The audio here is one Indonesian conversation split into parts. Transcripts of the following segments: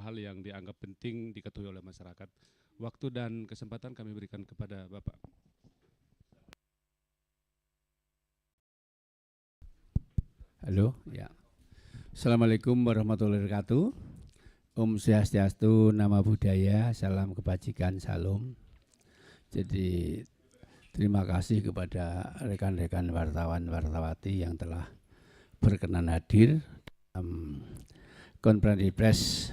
hal-hal yang dianggap penting diketahui oleh masyarakat. Waktu dan kesempatan kami berikan kepada Bapak. Halo, ya. Assalamualaikum warahmatullahi wabarakatuh. Om Swastiastu, Nama Budaya, salam kebajikan, salam. Jadi terima kasih kepada rekan-rekan wartawan-wartawati yang telah berkenan hadir dalam konferensi pers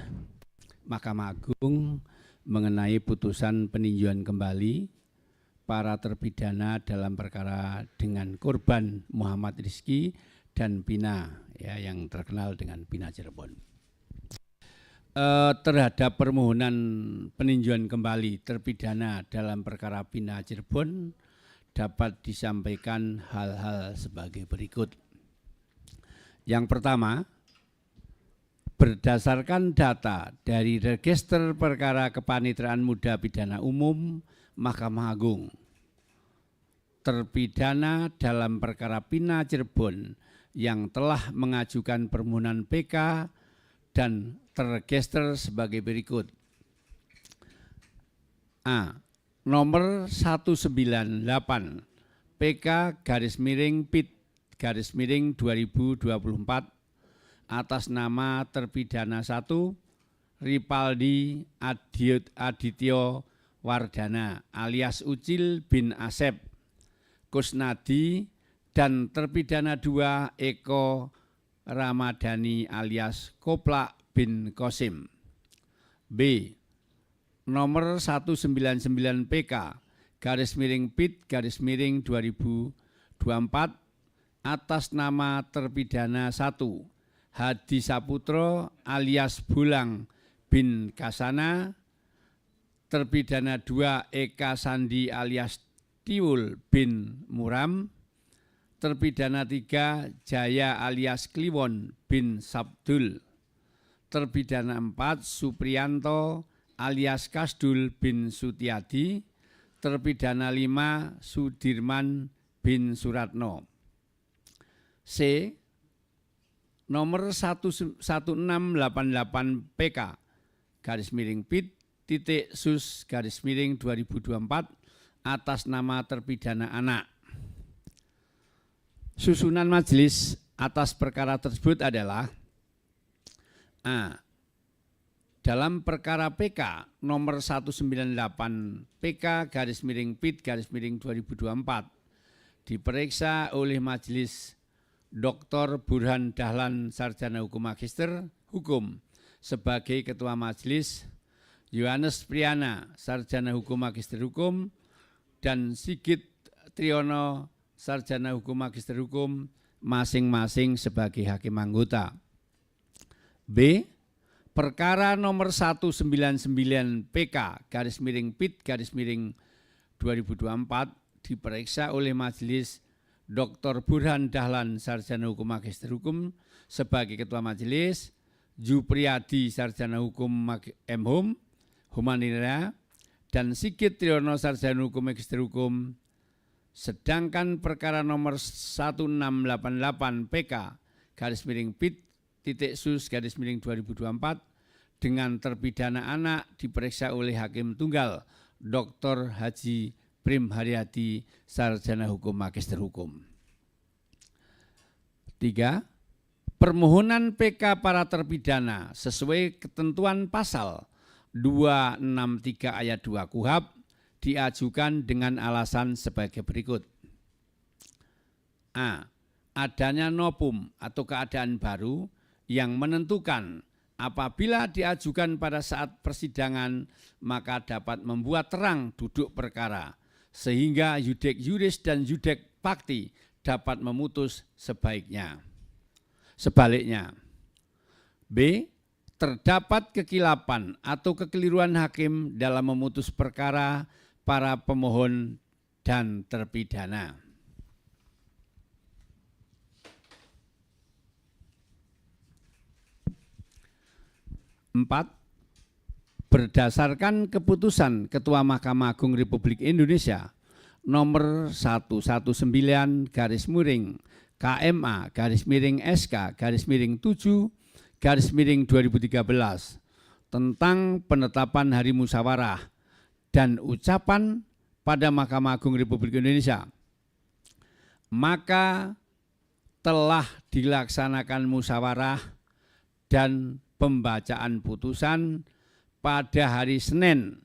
Mahkamah Agung mengenai putusan peninjauan kembali para terpidana dalam perkara dengan korban Muhammad Rizky dan Pina, ya, yang terkenal dengan Pina Cirebon. Terhadap permohonan peninjauan kembali terpidana dalam perkara Pina Cirebon dapat disampaikan hal-hal sebagai berikut. Yang pertama, berdasarkan data dari Register Perkara Kepaniteraan Muda Pidana Umum Mahkamah Agung, terpidana dalam perkara Pina Cirebon yang telah mengajukan permohonan PK dan terregister sebagai berikut. A. Nomor 198 PK /PIT/2024 atas nama terpidana 1 Ripaldi Adityo Wardana alias Ucil bin Asep Kusnadi dan terpidana 2 Eko Ramadhani alias Koplak bin Kosim. B. Nomor 199 PK /PIT/2024 atas nama terpidana 1 Hadi Saputro alias Bulang bin Kasana, terpidana 2 Eka Sandi alias Tiwul bin Muram, terpidana 3 Jaya alias Kliwon bin Sabdul, terpidana 4 Supriyanto alias Kasdul bin Sutiadi, terpidana 5 Sudirman bin Suratno. C. Nomor 1688 PK /PIT.SUS/2024 atas nama terpidana anak. Susunan majelis atas perkara tersebut adalah A. Dalam perkara PK nomor 198 PK /PIT/2024 diperiksa oleh majelis Dr. Burhan Dahlan Sarjana Hukum Magister Hukum sebagai Ketua Majelis, Yohanes Priana Sarjana Hukum Magister Hukum, dan Sigit Triyono Sarjana Hukum Magister Hukum masing-masing sebagai hakim anggota. B. Perkara nomor 199 PK /PIT/2024 diperiksa oleh Majelis Dr. Burhan Dahlan Sarjana Hukum Magister Hukum sebagai Ketua Majelis, Jupriyadi Sarjana Hukum M.Hum, Humanira, dan Sigit Triyono Sarjana Hukum Magister Hukum. Sedangkan perkara nomor 1688 PK /PIT.SUS/2024 dengan terpidana anak diperiksa oleh Hakim Tunggal Dr. Haji Prim Haryadi Sarjana Hukum Magister Hukum. 3. Permohonan PK para terpidana sesuai ketentuan pasal 263 ayat 2 KUHAP diajukan dengan alasan sebagai berikut. A. Adanya novum atau keadaan baru yang menentukan apabila diajukan pada saat persidangan maka dapat membuat terang duduk perkara sehingga yudek juris dan yudek fakti dapat memutus sebaliknya. B. Terdapat kekilapan atau kekeliruan hakim dalam memutus perkara para pemohon dan terpidana. 4. Berdasarkan keputusan Ketua Mahkamah Agung Republik Indonesia nomor 119/KMA/SK/7/2013 tentang penetapan Hari Musyawarah dan ucapan pada Mahkamah Agung Republik Indonesia, maka telah dilaksanakan musyawarah dan pembacaan putusan pada hari Senin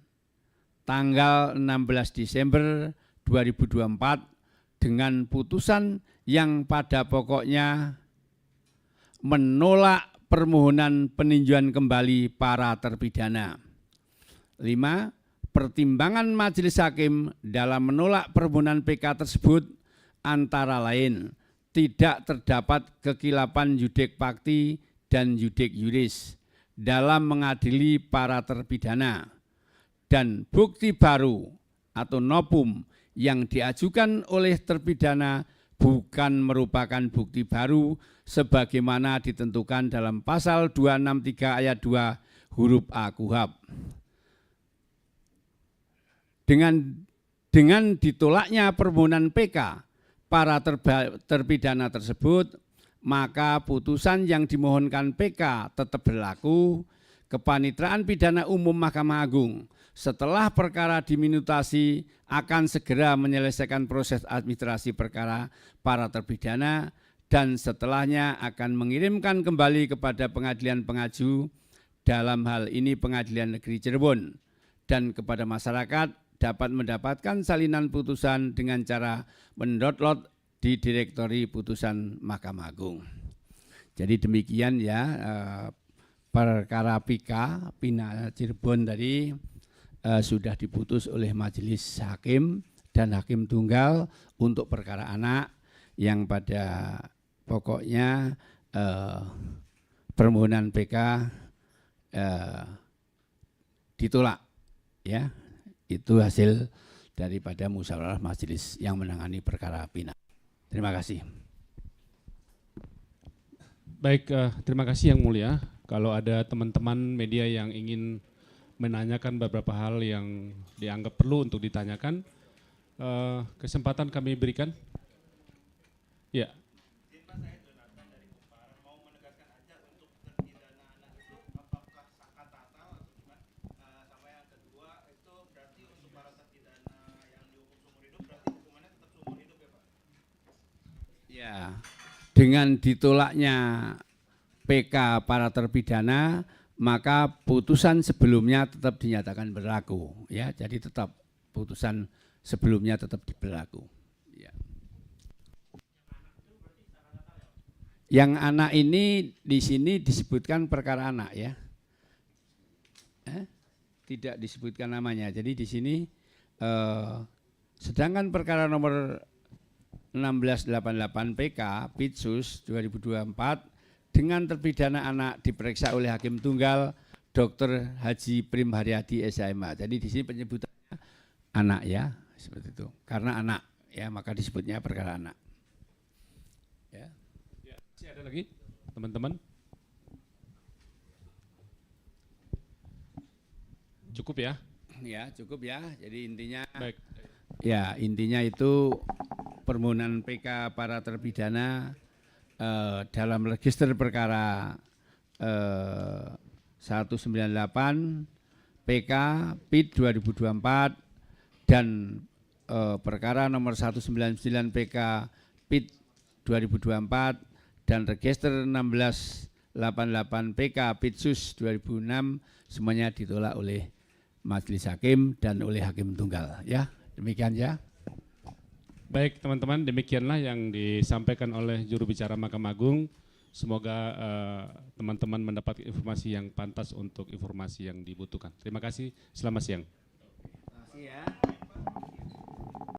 tanggal 16 Desember 2024 dengan putusan yang pada pokoknya menolak permohonan peninjauan kembali para terpidana. 5. Pertimbangan majelis hakim dalam menolak permohonan PK tersebut antara lain tidak terdapat kekilapan yudek fakti dan yudek yuris dalam mengadili para terpidana, dan bukti baru atau novum yang diajukan oleh terpidana bukan merupakan bukti baru sebagaimana ditentukan dalam pasal 263 ayat 2 huruf A KUHP. Dengan ditolaknya permohonan PK para terpidana tersebut, maka putusan yang dimohonkan PK tetap berlaku. Kepanitraan Pidana Umum Mahkamah Agung setelah perkara diminutasi akan segera menyelesaikan proses administrasi perkara para terpidana dan setelahnya akan mengirimkan kembali kepada pengadilan pengaju, dalam hal ini Pengadilan Negeri Cirebon, dan kepada masyarakat dapat mendapatkan salinan putusan dengan cara mendownload di direktori putusan Mahkamah Agung. Jadi demikian ya perkara Pina Cirebon tadi sudah diputus oleh majelis hakim dan hakim tunggal untuk perkara anak yang pada pokoknya permohonan PK ditolak, ya. Itu hasil daripada musyawarah majelis yang menangani perkara Pina. Terima kasih. Baik, terima kasih Yang Mulia. Kalau ada teman-teman media yang ingin menanyakan beberapa hal yang dianggap perlu untuk ditanyakan, kesempatan kami berikan. Ya. Ya, dengan ditolaknya PK para terpidana, maka putusan sebelumnya tetap dinyatakan berlaku, ya. Jadi tetap putusan sebelumnya tetap berlaku. Ya. Yang anak ini di sini disebutkan perkara anak, ya. Tidak disebutkan namanya. Jadi di sini sedangkan perkara nomor 1688 PK Pitsus 2024 dengan terpidana anak diperiksa oleh hakim tunggal Dr. Haji Prim Haryadi SHMH. Jadi di sini penyebutannya anak, ya, seperti itu. Karena anak, ya, maka disebutnya perkara anak. Ya. Ya, masih ada lagi teman-teman? Cukup ya? Ya, cukup ya. Jadi intinya, baik. Ya, intinya itu permohonan PK para terpidana dalam register perkara 198 PK PIT 2024 dan perkara nomor 199 PK PIT 2024 dan register 1688 PK Pitsus 2006 semuanya ditolak oleh majelis hakim dan oleh hakim tunggal, ya. Demikian, ya. Baik teman-teman, demikianlah yang disampaikan oleh juru bicara Mahkamah Agung. Semoga teman-teman mendapat informasi yang pantas untuk informasi yang dibutuhkan. Terima kasih, selamat siang. Terima kasih, ya.